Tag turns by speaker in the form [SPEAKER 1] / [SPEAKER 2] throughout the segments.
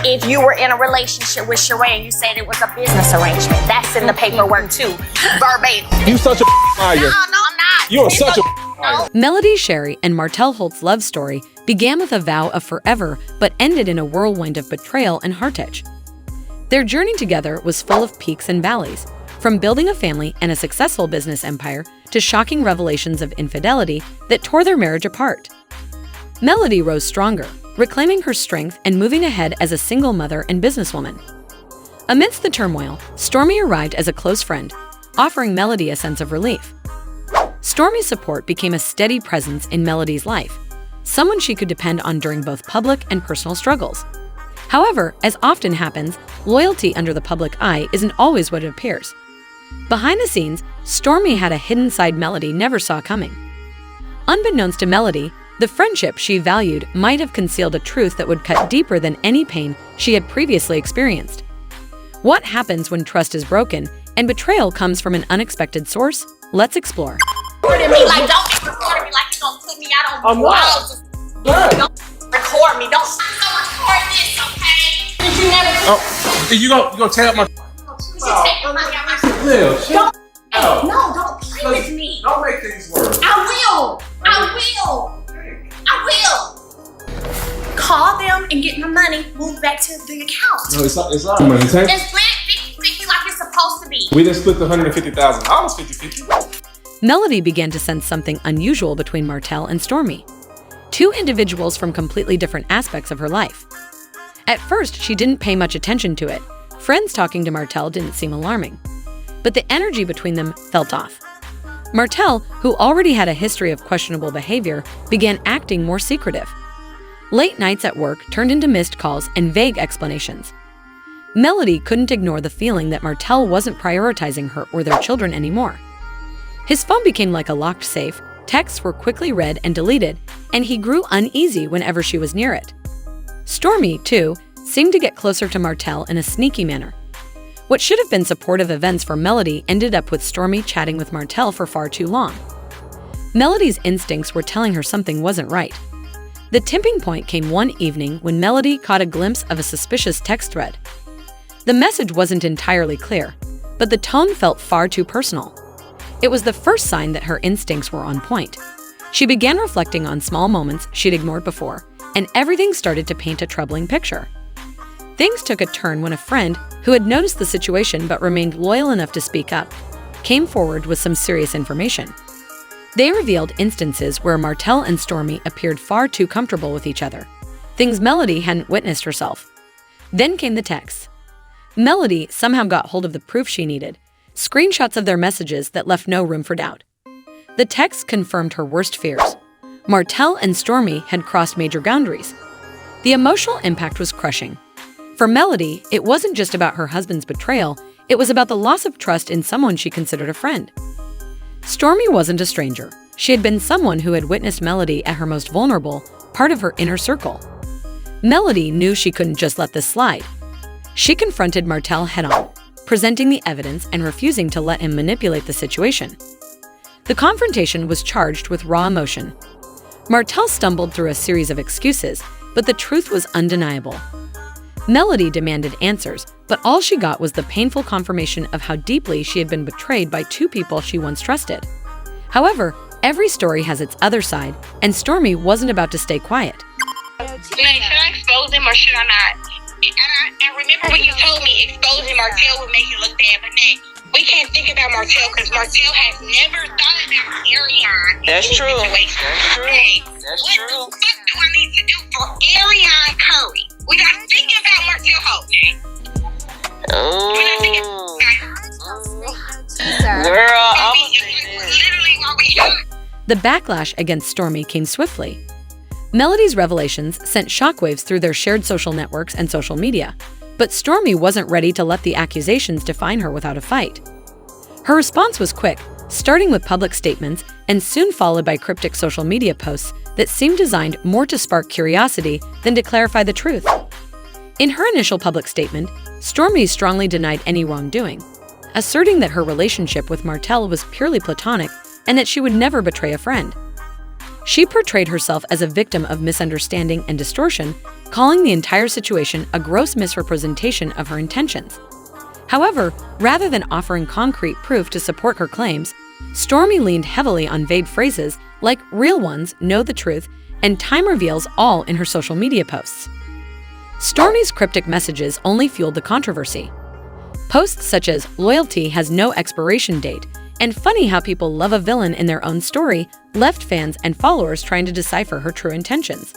[SPEAKER 1] if you were in a relationship with Shari and you said it was a business arrangement, that's in the paperwork too, verbatim.
[SPEAKER 2] You such a liar.
[SPEAKER 1] No, I'm not.
[SPEAKER 2] You are such a liar.
[SPEAKER 3] Melody, Shari, and Martell Holt's love story began with a vow of forever, but ended in a whirlwind of betrayal and heartache. Their journey together was full of peaks and valleys, from building a family and a successful business empire to shocking revelations of infidelity that tore their marriage apart. Melody rose stronger, reclaiming her strength and moving ahead as a single mother and businesswoman. Amidst the turmoil, Stormi arrived as a close friend, offering Melody a sense of relief. Stormi's support became a steady presence in Melody's life, someone she could depend on during both public and personal struggles. However, as often happens, loyalty under the public eye isn't always what it appears. Behind the scenes, Stormi had a hidden side Melody never saw coming. Unbeknownst to Melody, the friendship she valued might have concealed a truth that would cut deeper than any pain she had previously experienced. What happens when trust is broken and betrayal comes from an unexpected source? Let's explore.
[SPEAKER 1] Don't record me like you're gonna put me out on walls. Don't record me. Don't record this, okay? Did you never?
[SPEAKER 2] Oh, you gonna tear up my?
[SPEAKER 1] You should take my money out my.
[SPEAKER 2] Lil,
[SPEAKER 1] Don't play with me.
[SPEAKER 2] Don't make things worse.
[SPEAKER 1] I will. Call them and get my money moved back to the account.
[SPEAKER 2] No, it's not money.
[SPEAKER 1] It's split 50-50 like it's supposed to be.
[SPEAKER 2] We just split the $150,000 50-50.
[SPEAKER 3] Melody began to sense something unusual between Martell and Stormi, two individuals from completely different aspects of her life. At first, she didn't pay much attention to it. Friends talking to Martell didn't seem alarming, but the energy between them felt off. Martell, who already had a history of questionable behavior, began acting more secretive. Late nights at work turned into missed calls and vague explanations. Melody couldn't ignore the feeling that Martell wasn't prioritizing her or their children anymore. His phone became like a locked safe, texts were quickly read and deleted, and he grew uneasy whenever she was near it. Stormi, too, seemed to get closer to Martell in a sneaky manner. What should have been supportive events for Melody ended up with Stormi chatting with Martell for far too long. Melody's instincts were telling her something wasn't right. The tipping point came one evening when Melody caught a glimpse of a suspicious text thread. The message wasn't entirely clear, but the tone felt far too personal. It was the first sign that her instincts were on point. She began reflecting on small moments she'd ignored before, and everything started to paint a troubling picture. Things took a turn when a friend, who had noticed the situation but remained loyal enough to speak up, came forward with some serious information. They revealed instances where Martell and Stormi appeared far too comfortable with each other, things Melody hadn't witnessed herself. Then came the texts. Melody somehow got hold of the proof she needed, screenshots of their messages that left no room for doubt. The texts confirmed her worst fears. Martell and Stormi had crossed major boundaries. The emotional impact was crushing. For Melody, it wasn't just about her husband's betrayal, it was about the loss of trust in someone she considered a friend. Stormi wasn't a stranger. She had been someone who had witnessed Melody at her most vulnerable, part of her inner circle. Melody knew she couldn't just let this slide. She confronted Martell head-on, presenting the evidence and refusing to let him manipulate the situation. The confrontation was charged with raw emotion. Martell stumbled through a series of excuses, but the truth was undeniable. Melody demanded answers, but all she got was the painful confirmation of how deeply she had been betrayed by two people she once trusted. However, every story has its other side, and Stormi wasn't about to stay quiet.
[SPEAKER 4] Should I expose him or should I not? And remember when you told me exposing Martell would make it look bad, but man, we can't think about Martell because Martell has never thought about Ariane.
[SPEAKER 5] That's true.
[SPEAKER 4] That's true. What the fuck do I need to do for Ariane Curry? We gotta think about Martell Holt, man. We're not thinking
[SPEAKER 5] Girl,
[SPEAKER 4] literally what we do.
[SPEAKER 3] The backlash against Stormi came swiftly. Melody's revelations sent shockwaves through their shared social networks and social media, but Stormi wasn't ready to let the accusations define her without a fight. Her response was quick, starting with public statements and soon followed by cryptic social media posts that seemed designed more to spark curiosity than to clarify the truth. In her initial public statement, Stormi strongly denied any wrongdoing, asserting that her relationship with Martell was purely platonic and that she would never betray a friend. She portrayed herself as a victim of misunderstanding and distortion, calling the entire situation a gross misrepresentation of her intentions. However, rather than offering concrete proof to support her claims, Stormi leaned heavily on vague phrases like "real ones know the truth" and "time reveals all" in her social media posts. Stormi's cryptic messages only fueled the controversy. Posts such as "loyalty has no expiration date" and "funny how people love a villain in their own story" left fans and followers trying to decipher her true intentions.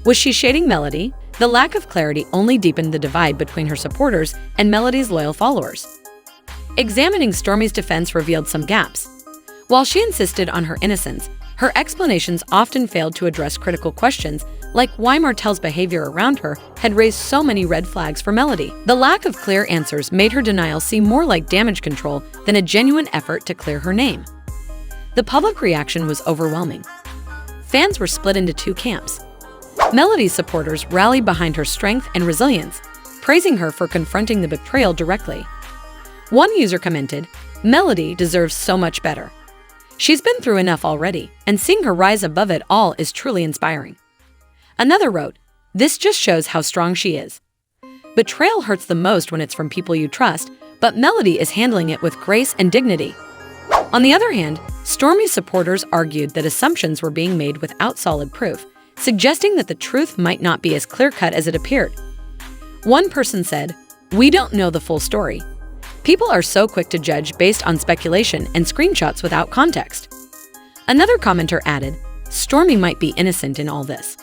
[SPEAKER 3] Was she shading Melody? The lack of clarity only deepened the divide between her supporters and Melody's loyal followers. Examining Stormi's defense revealed some gaps. While she insisted on her innocence, her explanations often failed to address critical questions like why Martell's behavior around her had raised so many red flags for Melody. The lack of clear answers made her denial seem more like damage control than a genuine effort to clear her name. The public reaction was overwhelming. Fans were split into two camps. Melody's supporters rallied behind her strength and resilience, praising her for confronting the betrayal directly. One user commented, "Melody deserves so much better. She's been through enough already, and seeing her rise above it all is truly inspiring." Another wrote, "This just shows how strong she is. Betrayal hurts the most when it's from people you trust, but Melody is handling it with grace and dignity." On the other hand, Stormi's supporters argued that assumptions were being made without solid proof, suggesting that the truth might not be as clear-cut as it appeared. One person said, "We don't know the full story. People are so quick to judge based on speculation and screenshots without context." Another commenter added, "Stormi might be innocent in all this.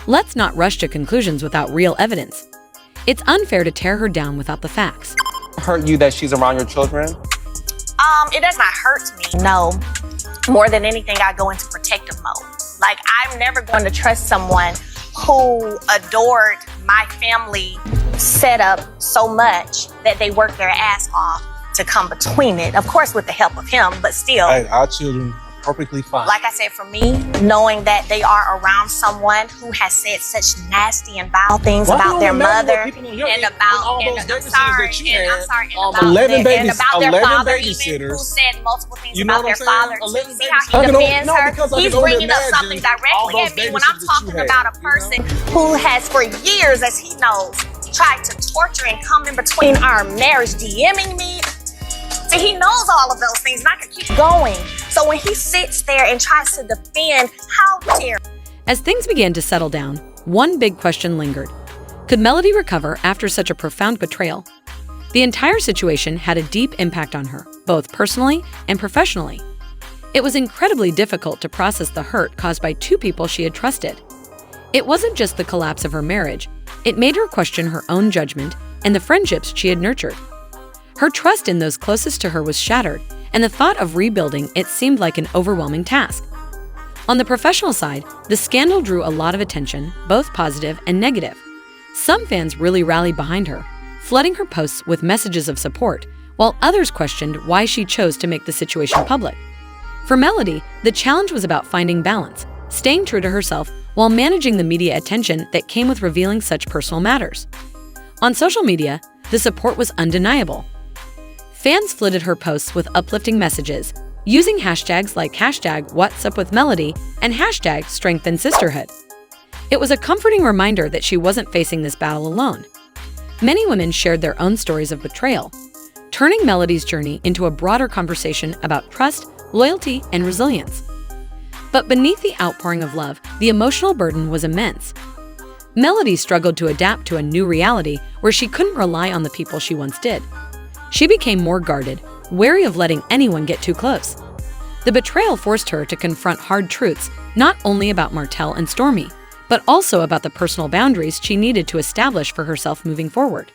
[SPEAKER 3] Let's not rush to conclusions without real evidence. It's unfair to tear her down without the facts."
[SPEAKER 5] Hurt you that she's around your children?
[SPEAKER 1] It does not hurt me. No. More than anything, I go into protective mode. Like, I'm never going to trust someone who adored my family setup so much that they worked their ass off to come between it. Of course, with the help of him, but still.
[SPEAKER 5] Hey, our children perfectly fine.
[SPEAKER 1] Like I said, for me, knowing that they are around someone who has said such nasty and vile things about their mother and about their father who said multiple things about their father. To see how he defends her, he's bringing up something directly at me when I'm talking about a person who has for years, as he knows, tried to torture and come in between our marriage, DMing me. See, he knows all of those things, and I could keep going. So when he sits there and tries to defend, how dare.
[SPEAKER 3] As things began to settle down, one big question lingered. Could Melody recover after such a profound betrayal? The entire situation had a deep impact on her, both personally and professionally. It was incredibly difficult to process the hurt caused by two people she had trusted. It wasn't just the collapse of her marriage, it made her question her own judgment and the friendships she had nurtured. Her trust in those closest to her was shattered, and the thought of rebuilding it seemed like an overwhelming task. On the professional side, the scandal drew a lot of attention, both positive and negative. Some fans really rallied behind her, flooding her posts with messages of support, while others questioned why she chose to make the situation public. For Melody, the challenge was about finding balance, staying true to herself while managing the media attention that came with revealing such personal matters. On social media, the support was undeniable. Fans flooded her posts with uplifting messages, using hashtags like #WhatsUpWithMelody and #StrengthenSisterhood. It was a comforting reminder that she wasn't facing this battle alone. Many women shared their own stories of betrayal, turning Melody's journey into a broader conversation about trust, loyalty, and resilience. But beneath the outpouring of love, the emotional burden was immense. Melody struggled to adapt to a new reality where she couldn't rely on the people she once did. She became more guarded, wary of letting anyone get too close. The betrayal forced her to confront hard truths, not only about Martell and Stormi, but also about the personal boundaries she needed to establish for herself moving forward.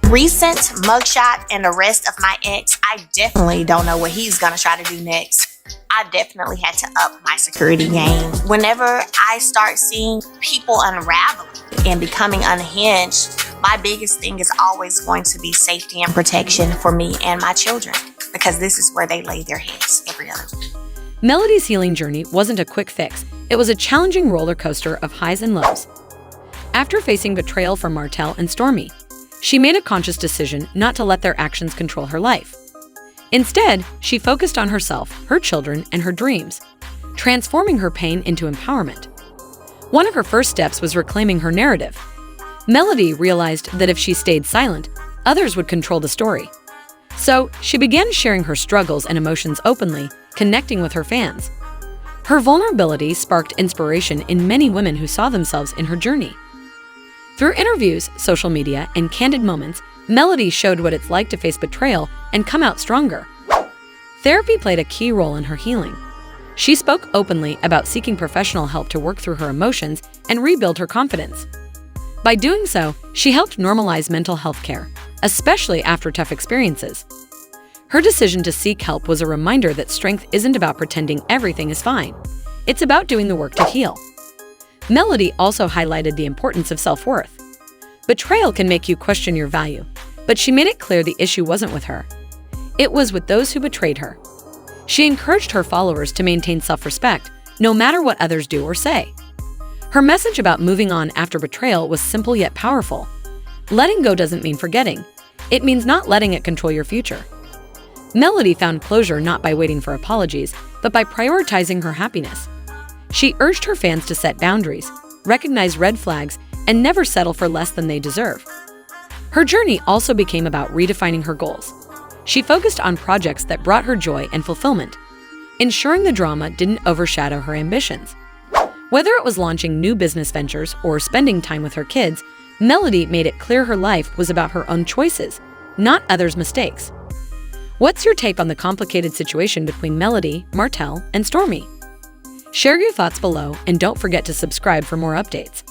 [SPEAKER 1] Recent mugshot and arrest of my ex, I definitely don't know what he's gonna try to do next. I definitely had to up my security game. Whenever I start seeing people unraveling and becoming unhinged, my biggest thing is always going to be safety and protection for me and my children, because this is where they lay their heads every other week.
[SPEAKER 3] Melody's healing journey wasn't a quick fix. It was a challenging roller coaster of highs and lows. After facing betrayal from Martell and Stormi, she made a conscious decision not to let their actions control her life. Instead, she focused on herself, her children, and her dreams. transforming her pain into empowerment. One of her first steps was reclaiming her narrative. Melody realized that if she stayed silent, others would control the story. So, she began sharing her struggles and emotions openly, connecting with her fans. Her vulnerability sparked inspiration in many women who saw themselves in her journey. Through interviews, social media, and candid moments, Melody showed what it's like to face betrayal and come out stronger. Therapy played a key role in her healing. She spoke openly about seeking professional help to work through her emotions and rebuild her confidence. By doing so, she helped normalize mental health care, especially after tough experiences. Her decision to seek help was a reminder that strength isn't about pretending everything is fine. It's about doing the work to heal. Melody also highlighted the importance of self-worth. Betrayal can make you question your value, but she made it clear the issue wasn't with her. It was with those who betrayed her. She encouraged her followers to maintain self-respect, no matter what others do or say. Her message about moving on after betrayal was simple yet powerful. Letting go doesn't mean forgetting. It means not letting it control your future. Melody found closure not by waiting for apologies, but by prioritizing her happiness. She urged her fans to set boundaries, recognize red flags, and never settle for less than they deserve. Her journey also became about redefining her goals. She focused on projects that brought her joy and fulfillment, ensuring the drama didn't overshadow her ambitions. Whether it was launching new business ventures or spending time with her kids, Melody made it clear her life was about her own choices, not others' mistakes. What's your take on the complicated situation between Melody, Martell, and Stormi? Share your thoughts below and don't forget to subscribe for more updates.